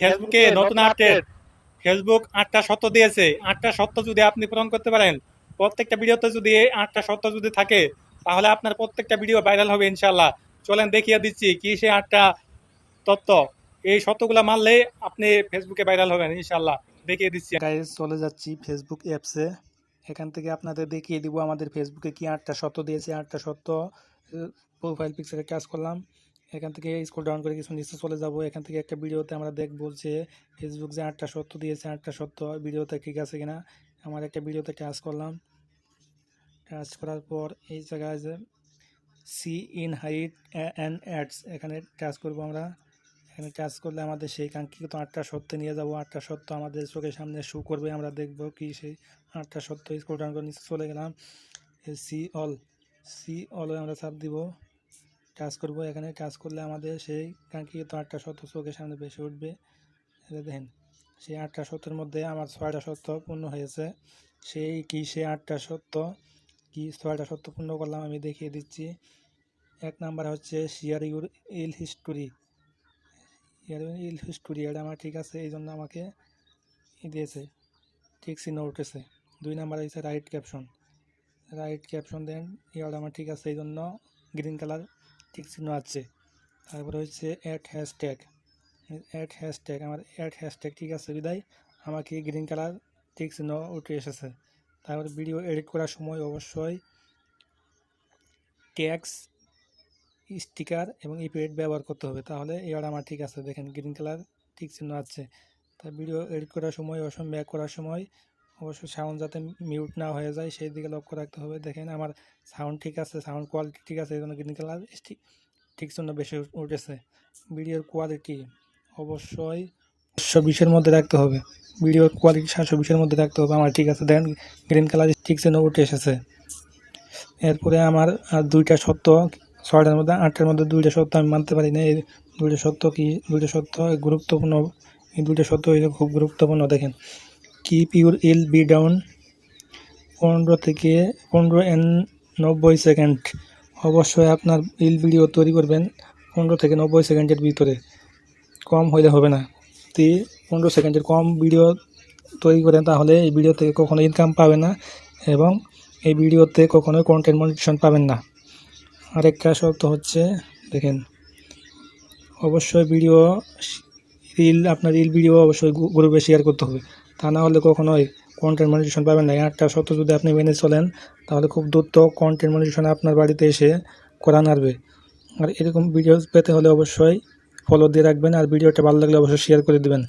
ফেসবুকে নতুন update. Facebook 8টা শর্ত দিয়েছে। 8টা শর্ত যদি আপনি পূরণ করতে পারেন, প্রত্যেকটা ভিডিওতে যদি এই 8টা শর্ত যদি থাকে, তাহলে আপনার প্রত্যেকটা ভিডিও ভাইরাল হবে ইনশাল্লাহ। চলেন দেখিয়ে দিচ্ছি কি সেই 8টা তত্ত্ব। এই শর্তগুলো মানলে আপনি ফেসবুকে ভাইরাল হবেন ইনশাল্লাহ। দেখিয়ে দিচ্ছি। গাইজ চলে যাচ্ছি ফেসবুক অ্যাপসে। এখান থেকে আপনাদের দেখিয়ে দিব আমাদের ফেসবুকে কি 8টা শর্ত দিয়েছে। 8টা শর্ত প্রোফাইল পিকচারে কাজ করলাম। এখান থেকে স্ক্রল ডাউন করে কিছু নিচে চলে যাব। এখান থেকে একটা ভিডিওতে আমরা দেখবো যে ফেসবুক যে 8টা শর্ত দিয়েছে, 8টা শর্ত ভিডিওতে ঠিক আছে কিনা। আমার একটা ভিডিওতে টাচ করলাম। টাচ করার পর এই জায়গায় যে C in height and adds, এখানে টাচ করবো আমরা। এখানে টাচ করলে আমাদের সেই কাঙ্ক্ষিত 8টা সত্য নিয়ে যাব। 8টা সত্য আমাদের চোখের সামনে শো করবে। আমরা দেখব কি সেই 8টা সত্য। স্ক্রল ডাউন করে নিচে চলে গেলাম। সি অলে আমরা চাপ দিব, টাচ করব। এখানে টাচ করলে আমাদের সেই কাঙ্ক্ষিত 8টা সত্য চোখের সামনে ভেসে উঠবে। এটা দেখেন, সেই 8টা সত্যের মধ্যে আমার 6টা সত্য পূর্ণ হয়েছে। সেই 8টা সত্য কি 6টা সত্য পূর্ণ করলাম আমি দেখিয়ে দিচ্ছি। এক নাম্বার হচ্ছে share your ill history. Ill history এটা আমার ঠিক আছে, এই জন্য আমাকে দিয়েছে, ঠিক চিহ্ন উঠেছে। 2 নাম্বার হচ্ছে রাইট ক্যাপশন দেন, এটা আমার ঠিক আছে, এই জন্য গ্রিন কালার ঠিক চিহ্ন আছে। তারপরে হচ্ছে অ্যাড হ্যাশট্যাগ আমার অ্যাড হ্যাশট্যাগ ঠিক আছে বিদায় আমাকে গ্রিন কালার ঠিক চিহ্ন উঠে এসেছে। তারপরে ভিডিও এডিট করার সময় অবশ্যই ট্যাগস, স্টিকার এবং ইফেক্ট ব্যবহার করতে হবে, তাহলে এবার আমার ঠিক আছে। দেখেন গ্রিন কালার ঠিক চিহ্ন আছে। তার ভিডিও এডিট করার সময় অবশ্যই ব্যাক করার সময় অবশ্যই সাউন্ড যাতে মিউট না হয়ে যায় সেই দিকে লক্ষ্য রাখতে হবে। দেখেন আমার সাউন্ড ঠিক আছে, সাউন্ড কোয়ালিটি ঠিক আছে, এই জন্য গ্রিন কালার ঠিক চিহ্ন বেশি উঠেছে। ভিডিওর কোয়ালিটি অবশ্যই 720-এর মধ্যে রাখতে হবে। ভিডিওর কোয়ালিটি 720-এর মধ্যে রাখতে হবে। আমার ঠিক আছে, দেখেন গ্রিন কালার ঠিক চিহ্ন উঠে এসেছে। এরপরে আমার আর 2টা সত্য, 6টার মধ্যে 8টার মধ্যে 2টা সত্য আমি মানতে পারি না। এই 2টা সত্য কি, 2টা সত্য গুরুত্বপূর্ণ। এই 2টা সত্য খুব গুরুত্বপূর্ণ। দেখেন, keep your ill be down 15 থেকে 90 সেকেন্ড। অবশ্যই আপনার ইল ভিডিও তৈরি করবেন 15 থেকে 90 সেকেন্ডের ভিতরে, কম হইলে হবে না। 15 সেকেন্ডের কম ভিডিও তৈরি করেন, তাহলে এই ভিডিও থেকে কখনো ইনকাম পাবে না এবং এই ভিডিওতে কখনোই কন্টেন্ট মনিটাইজেশন পাবেন না। আরেকটা শর্ত হচ্ছে, দেখেন অবশ্যই আপনার রিল ভিডিও অবশ্যই গ্রুপে শেয়ার করতে হবে, তা না হলে কখনোই কন্টেন্ট মনিটাইজেশন পাবেন না। 8টা শর্ত যদি আপনি মেনে চলেন, তাহলে খুব দ্রুত কন্টেন্ট মনিটাইজেশন আপনার বাড়িতে এসে করা নাড়বে। আর এরকম ভিডিও পেতে হলে অবশ্যই ফলো দিয়ে রাখবেন, আর ভিডিওটা ভালো লাগলে অবশ্যই শেয়ার করে দেবেন।